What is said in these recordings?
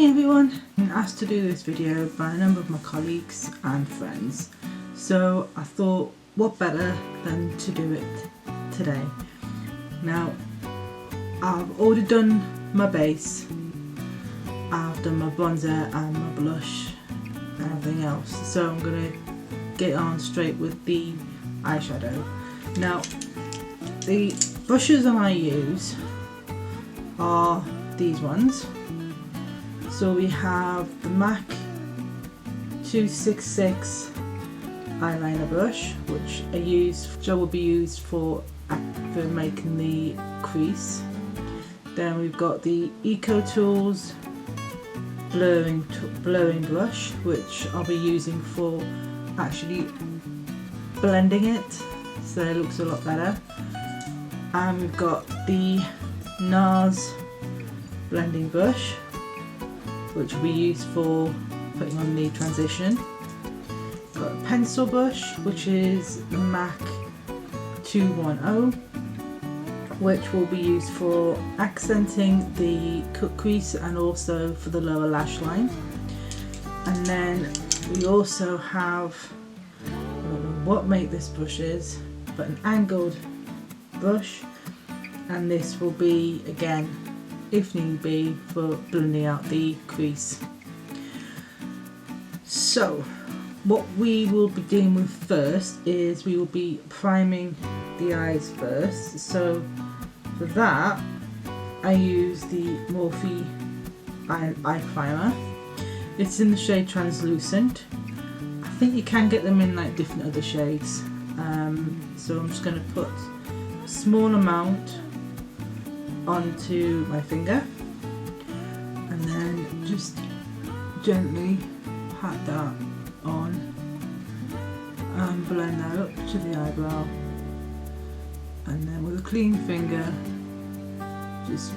Hey everyone! I've been asked to do this video by a number of my colleagues and friends, so I thought what better than to do it today. Now I've already done my base, I've done my bronzer and my blush and everything else, so I'm going to get on straight with the eyeshadow. Now the brushes that I use are these ones. So we have the MAC 266 eyeliner brush, which will be used for making the crease. Then we've got the Eco Tools blurring brush, which I'll be using for actually blending it, so it looks a lot better. And we've got the NARS blending brush, which will be used for putting on the transition. Got a pencil brush, which is the MAC 210, which will be used for accenting the cut crease and also for the lower lash line. And then we also have, I don't know what make this brush is, but an angled brush, and this will be again, if need be, for blending out the crease. So what we will be dealing with first is we will be priming the eyes first. So for that I use the Morphe eye primer. It's in the shade Translucent. I think you can get them in like different other shades, so I'm just going to put a small amount onto my finger and then just gently pat that on and blend that up to the eyebrow, and then with a clean finger just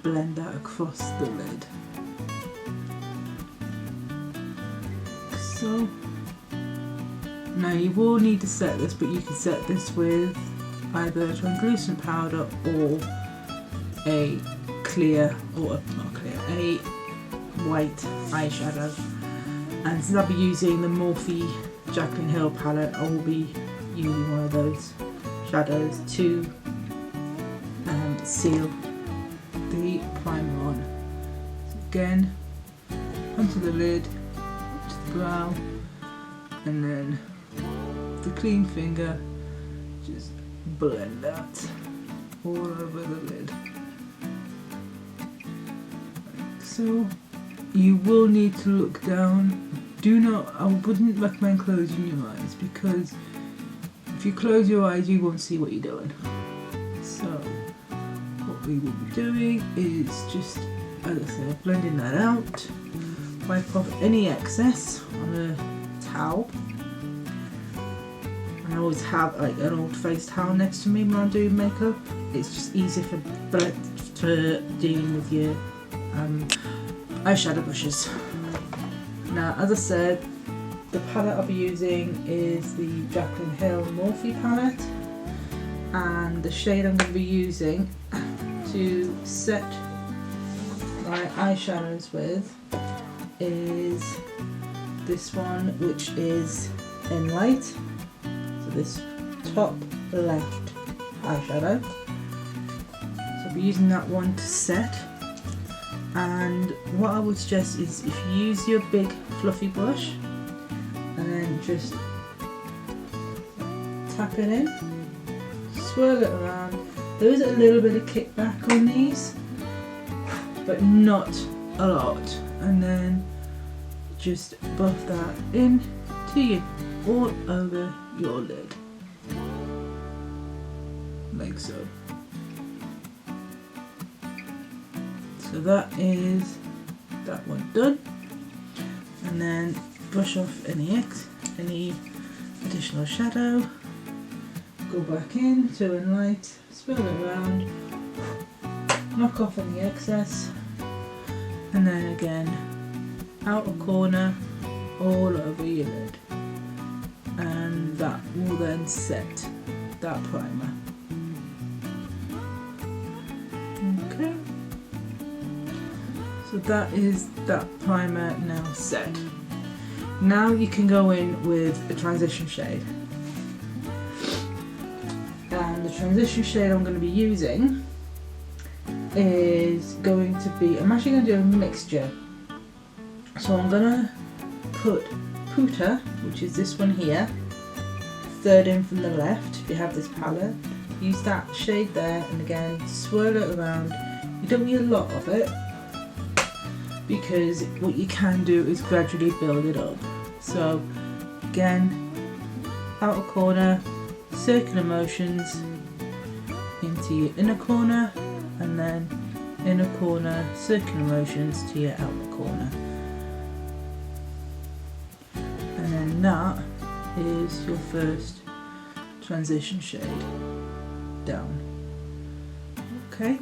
blend that across the lid. So now you will need to set this, but you can set this with either a translucent powder or a clear, or not clear, a white eyeshadow. And since I'll be using the Morphe Jaclyn Hill palette, I will be using one of those shadows to seal the primer on. So again, onto the lid, to the brow, and then the clean finger just blend that all over the lid, like so. You will need to look down. I wouldn't recommend closing your eyes, because if you close your eyes you won't see what you're doing. So what we will be doing is just, as I said, blending that out. Wipe off any excess on a towel. I always have like an old face towel next to me when I'm doing makeup. It's just easier for dealing with your eyeshadow brushes. Now, as I said, the palette I'll be using is the Jaclyn Hill Morphe palette, and the shade I'm going to be using to set my eyeshadows with is this one, which is in light. This top left eyeshadow. So I'll be using that one to set. And what I would suggest is if you use your big fluffy brush and then just tap it in, swirl it around. There is a little bit of kickback on these, but not a lot. And then just buff that in to you all over your lid, like so. So that is that one done, and then brush off any additional shadow, go back in to in light, swirl it around, knock off any excess, and then again outer corner all over your lid. And that will then set that primer. Okay, So that is that primer now set. Now you can go in with a transition shade. And the transition shade I'm going to be using is going to be, I'm actually going to do a mixture. So I'm going to put Puta, which is this one here, third in from the left. If you have this palette, use that shade there, and again swirl it around. You don't need a lot of it, because what you can do is gradually build it up. So again, outer corner, circular motions into your inner corner, and then inner corner, circular motions to your outer corner. And then that is your first transition shade down. Okay,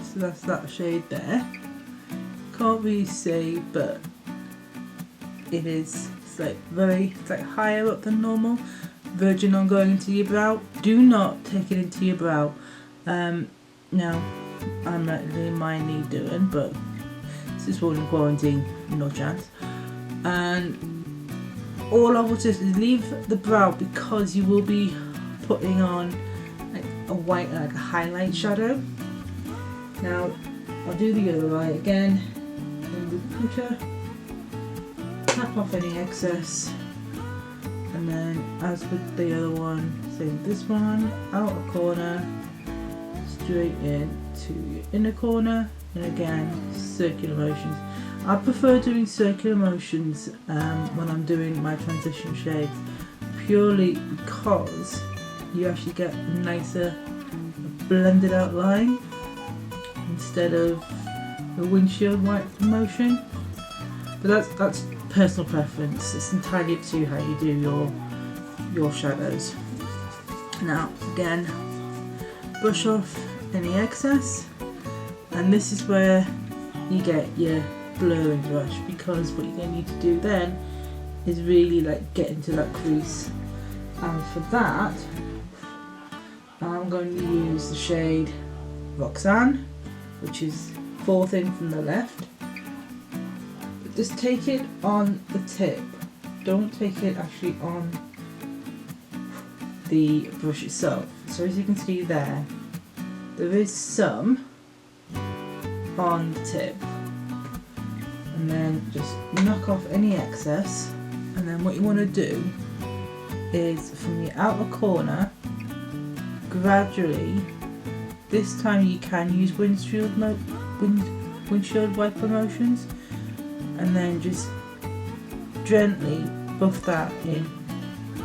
so that's that shade there. Can't really see, but it's like higher up than normal. Verging on going into your brow. Do not take it into your brow. Now, I'm not really minding doing, but this is one in quarantine, no chance. And all I will just leave the brow, because you will be putting on like a white, like a highlight shadow. Now, I'll do the other eye again. With Puta, tap off any excess, and then as with the other one, same with this one, outer corner, straight in to your inner corner, and again circular motions. I prefer doing circular motions when I'm doing my transition shades, purely because you actually get a nicer blended out line instead of the windshield wipe motion. But that's personal preference. It's entirely up to you how you do your shadows. Now again, brush off any excess, and this is where you get your blurring brush, because what you're going to need to do then is really like get into that crease. And for that, I'm going to use the shade Roxanne, which is fourth in from the left. But just take it on the tip, don't take it actually on the brush itself. So as you can see there is some on the tip, and then just knock off any excess. And then what you want to do is from your outer corner, gradually, this time you can use windshield wiper motions, and then just gently buff that in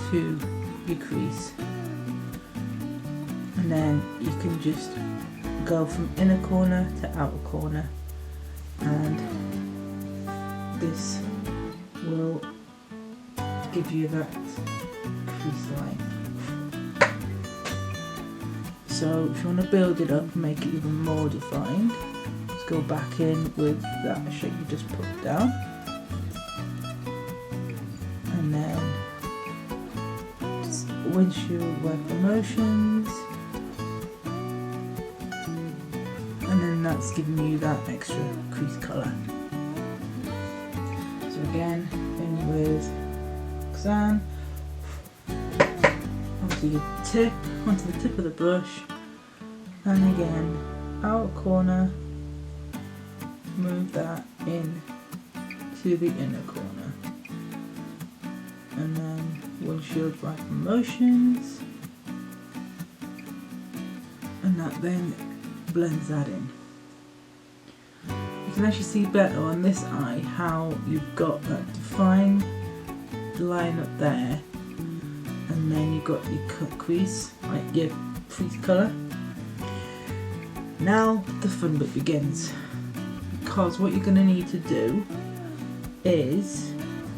to your crease. And then you can just go from inner corner to outer corner, and this will give you that crease line. So if you want to build it up and make it even more defined, just go back in with that shape you just put down, and then just windshield wiper motions, and then that's giving you that extra crease colour. So again, in with Roxanne, onto the tip of the brush, and again outer corner, move that in to the inner corner, and then windshield wiper motions, and that then blends that in. You can actually see better on this eye how you've got that defined line up there, and then you've got your cut crease, like your crease colour. Now the fun bit begins, because what you're going to need to do is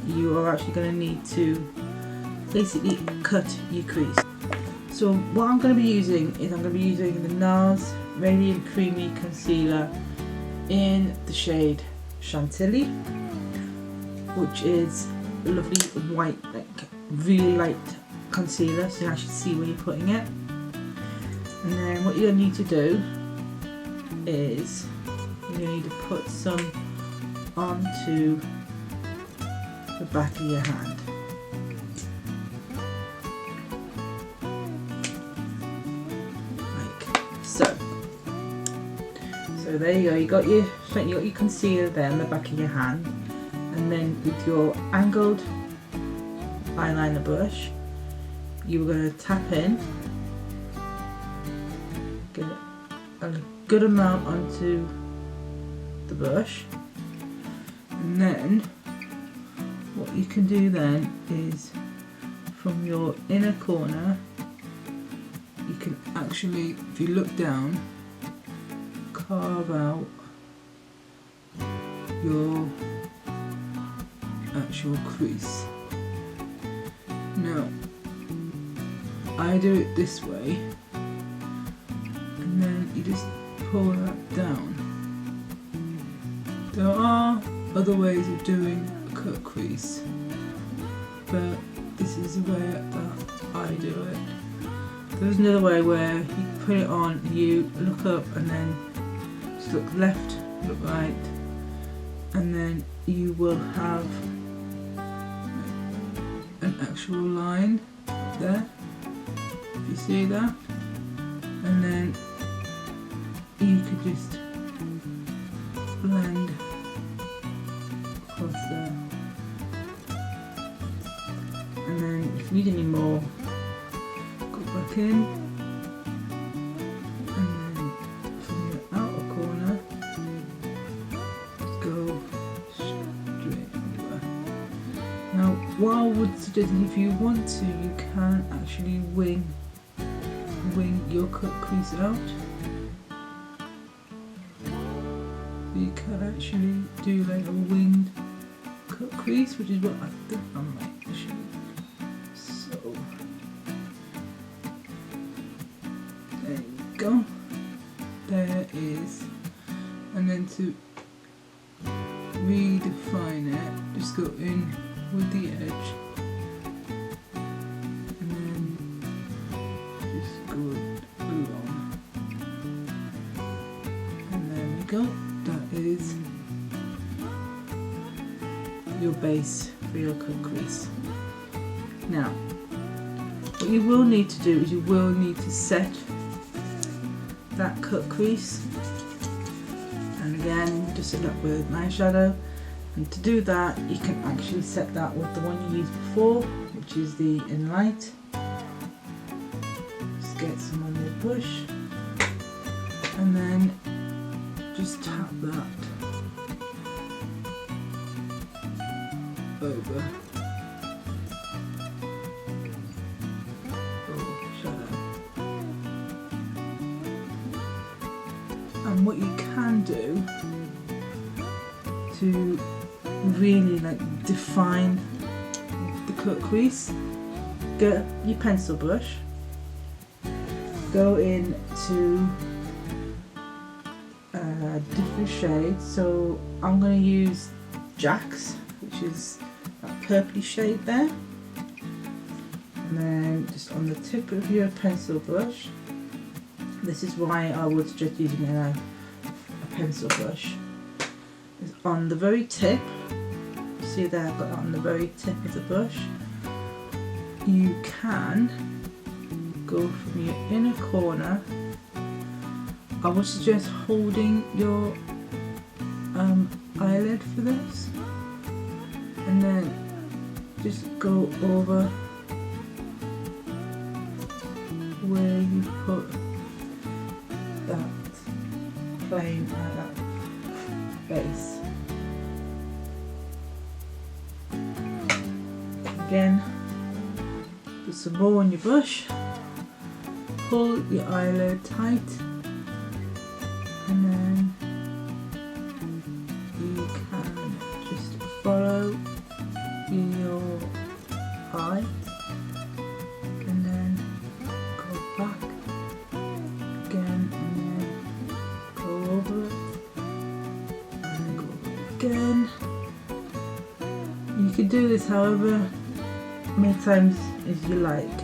you are actually going to need to basically cut your crease. So what I'm going to be using is I'm going to be using the NARS Radiant Creamy Concealer in the shade Chantilly, which is a lovely white, like really light concealer, so you can actually see when you're putting it. And then what you're going to need to do is you're going to need to put some onto the back of your hand. Like so. So there you go, you got your concealer there on the back of your hand, and then with your angled eyeliner brush, you're going to tap in, get a good amount onto the brush, and then what you can do then is from your inner corner, you can actually, if you look down, carve out your actual crease. Now, I do it this way, and then you just pull that down. There are other ways of doing a cut crease, but this is the way that I do it. There's another way where you put it on, you look up and then just look left, look right, and then you will have an actual line there, if you see that, and then you could just blend across there, and then if you need any more, go back in, and then from your outer corner go straight over. Now what I would suggest, if you want to, you can actually wing your cut crease out. You can actually do like a winged cut crease, which is what I think I might actually. So there you go. There is, and then to redefine it, just go in with the edge, and then just go along, and there we go. That is your base for your cut crease. Now, what you will need to do is you will need to set that cut crease, and again just set that with an eyeshadow. And to do that, you can actually set that with the one you used before, which is the In Light. Just get some on your brush, and then just tap that over your shadow. And what you can do to really like define the cut crease, get your pencil brush, go into different shades. So I'm going to use Jack's, which is that purpley shade there, and then just on the tip of your pencil brush, this is why I would suggest using a pencil brush, is on the very tip. You see there, I've got that on the very tip of the brush. You can go from your inner corner. I would suggest holding your eyelid for this, and then just go over where you put that plane at that base. Again, put some more on your brush, pull your eyelid tight, and then you can just follow your eye, and then go back again, and then go over it, and then go over it again. You can do this however many times as you like,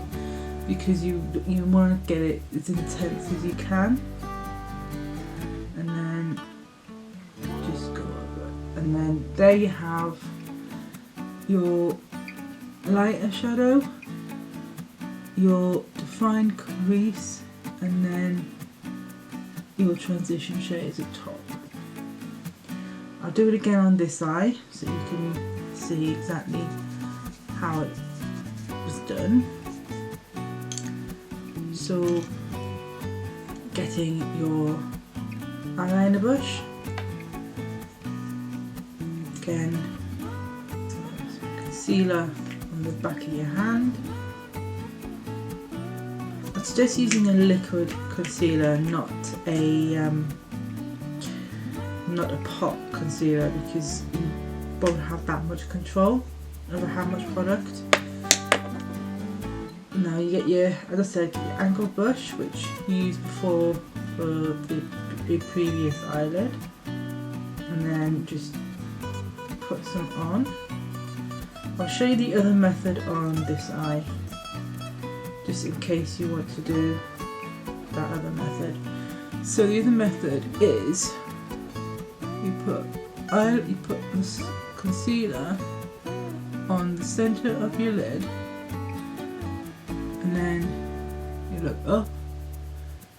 because you want to get it as intense as you can, and then just go over it, and then So there you have your lighter shadow, your defined crease, and then your transition shades at top. I'll do it again on this eye so you can see exactly how it was done. So getting your eyeliner brush, again concealer on the back of your hand. I'd suggest using a liquid concealer, not a pot concealer, because you won't have that much control over how much product. Now you get your, as I said, your angled brush, which you used before for the previous eyelid, and then just put some on. I'll show you the other method on this eye, just in case you want to do that other method. So the other method is you put this concealer on the centre of your lid, and then you look up,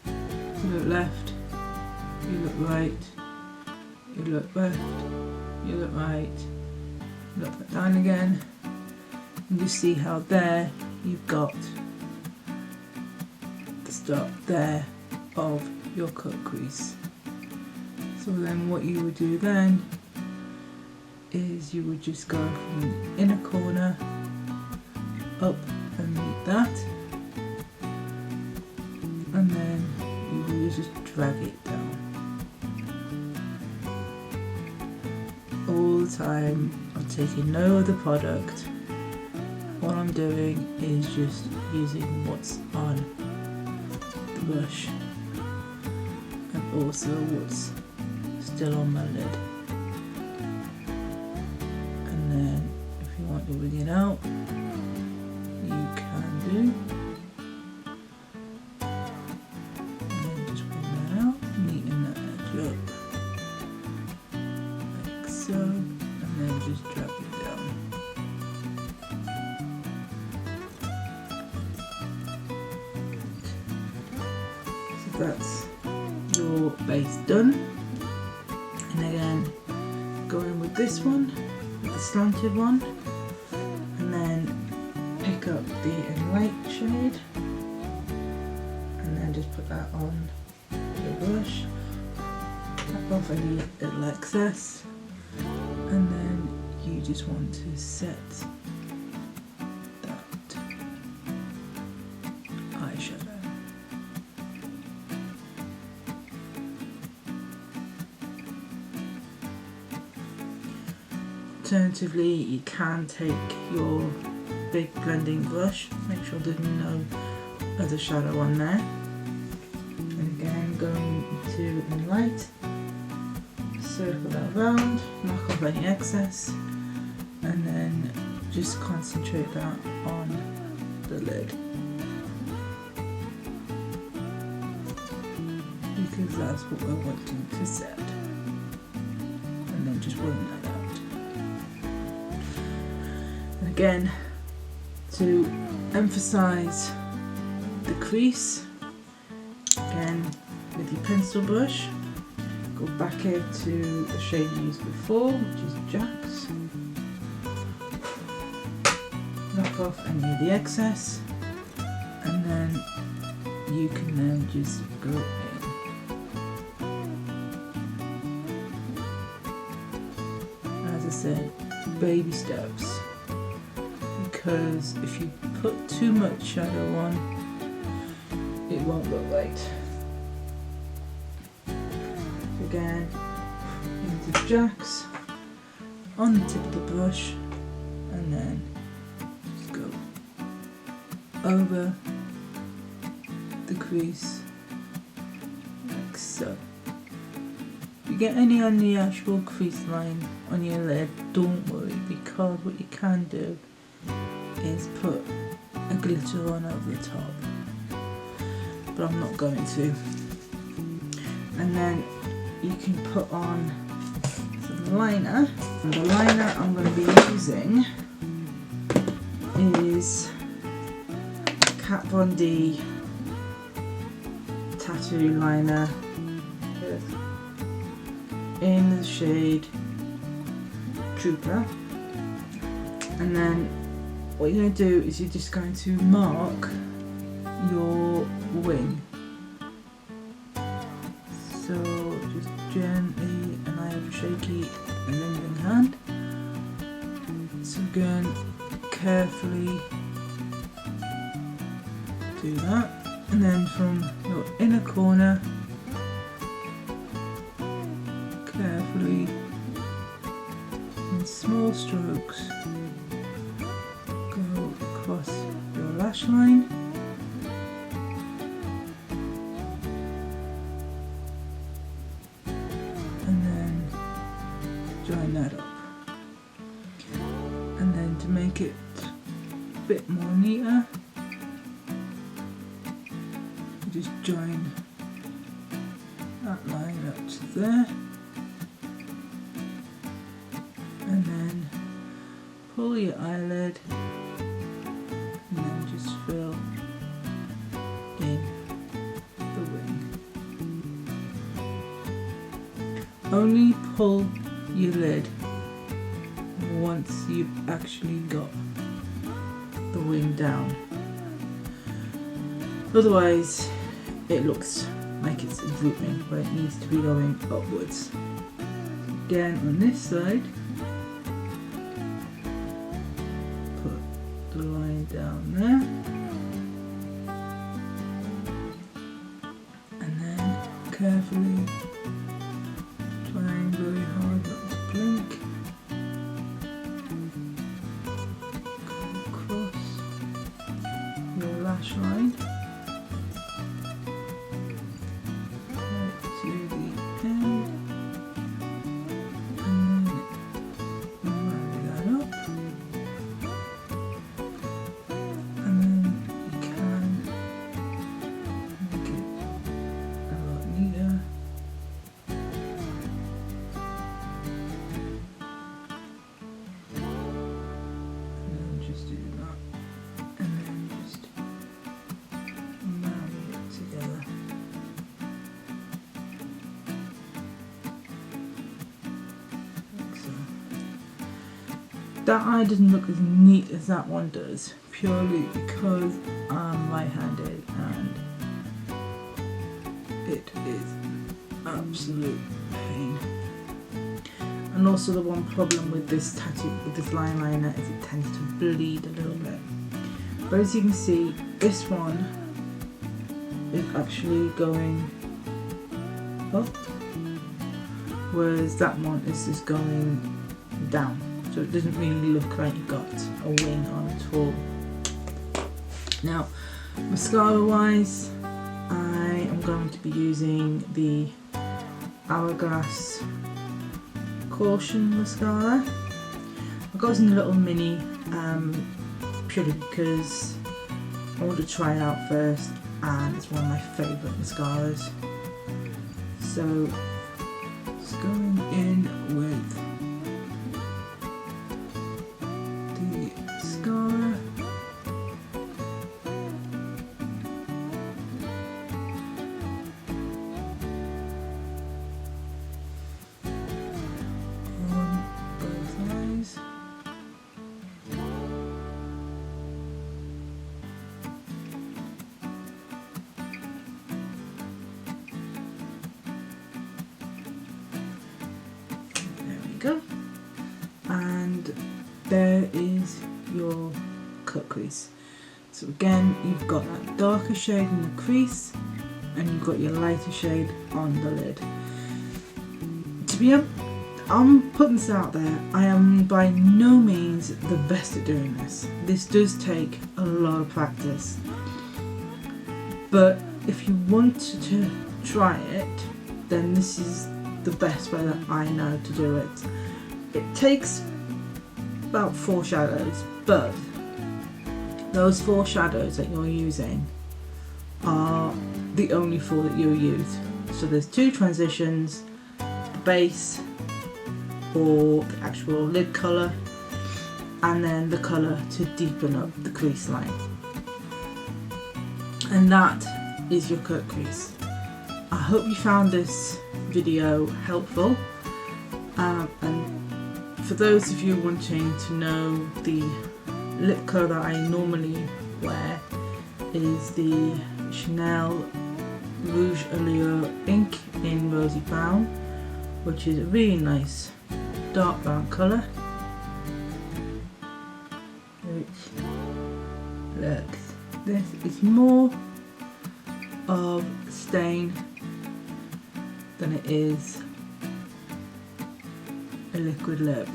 you look left, you look right, you look left, you look right, you look back down again, and you see how there you've got the start there of your cut crease. So then what you would do then is you would just go from the inner corner up and meet that, and then you will just drag it down. All the time, I'm taking no other product. All I'm doing is just using what's on the brush and also what's still on my lid. And then if you want to bring it out, you can do. And then just bring that out, neaten that edge up, like so, and then just drag it down. So that's your base done. And again, go in with this one, with the slanted one, and then pick up the white shade, and then just put that on the brush, tap off any little excess, and then you just want to set that eyeshadow. Alternatively, you can take your big blending brush, make sure there's no other shadow on there, and again going to the light, circle that around, knock off any excess, and then just concentrate that on the lid, because that's what we're wanting to set, and then just run that out. And again, to emphasize the crease, again with your pencil brush, go back here to the shade you used before, which is Jack's. Knock off any of the excess, and then you can then just go in. As I said, baby steps. Because if you put too much shadow on, it won't look right. Again, into Jack's, on the tip of the brush, and then just go over the crease, like so. If you get any on the actual crease line on your lid, don't worry, because what you can do is put a glitter on over the top, but I'm not going to. And then you can put on some liner. And the liner I'm going to be using is Kat Von D tattoo liner in the shade Trooper. And then what you're going to do is you're just going to mark your wing. So just gently, and I have a shaky and lingering hand. So again, carefully do that, and then from your inner corner, carefully in small strokes go across your lash line. And then join that up. And then to make it a bit more neater, just join that line up to there, and then pull your eyelid, and then just fill in the wing. Only pull your lid once you've actually got the wing down, otherwise it looks like it's drooping, but it needs to be going upwards. Again on this side, put the line down there, and then carefully, trying very hard not to blink, go across your lash line to the end, and then marry that up, and then you can make it a lot neater. And then just do that, and then just marry it together. That eye doesn't look as neat as that one does, purely because I'm right-handed and it is absolute pain. And also the one problem with this tattoo, with this line liner, is it tends to bleed a little bit. But as you can see, this one is actually going up, whereas that one is just going down. So it doesn't really look like you've got a wing on at all. Now, mascara wise, I am going to be using the Hourglass Caution mascara. I got this in a little mini, purely because I want to try it out first, and it's one of my favourite mascaras. So, just going in with mascara. On both eyes. There we go. And there is your cut crease. So again, you've got that darker shade in the crease, and you've got your lighter shade on the lid. To be honest, I'm putting this out there, I am by no means the best at doing this. This does take a lot of practice. But if you want to try it, then this is the best way that I know to do it. It takes about 4 shadows, but those 4 shadows that you're using are the only 4 that you'll use. So there's 2 transitions, the base or the actual lid colour, and then the colour to deepen up the crease line. And that is your cut crease. I hope you found this video helpful, and for those of you wanting to know, the lip colour that I normally wear is the Chanel Rouge Allure Ink in Rosy Brown, which is a really nice dark brown colour. Look, this is more of stain than it is a liquid lip,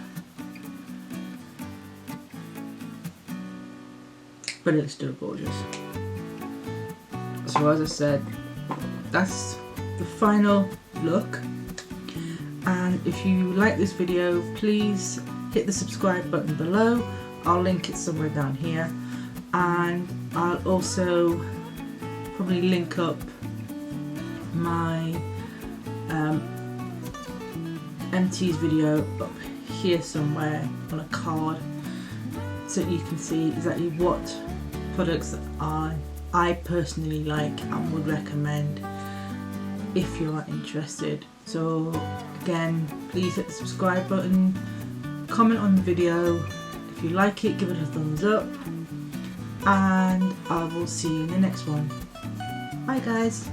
but it's still gorgeous. So as I said, that's the final look, and if you like this video, please hit the subscribe button below. I'll link it somewhere down here, and I'll also probably link up my MT's video up here somewhere on a card, so you can see exactly what products that I personally like and would recommend if you are interested. So again, please hit the subscribe button, comment on the video. If you like it, give it a thumbs up, and I will see you in the next one. Bye guys.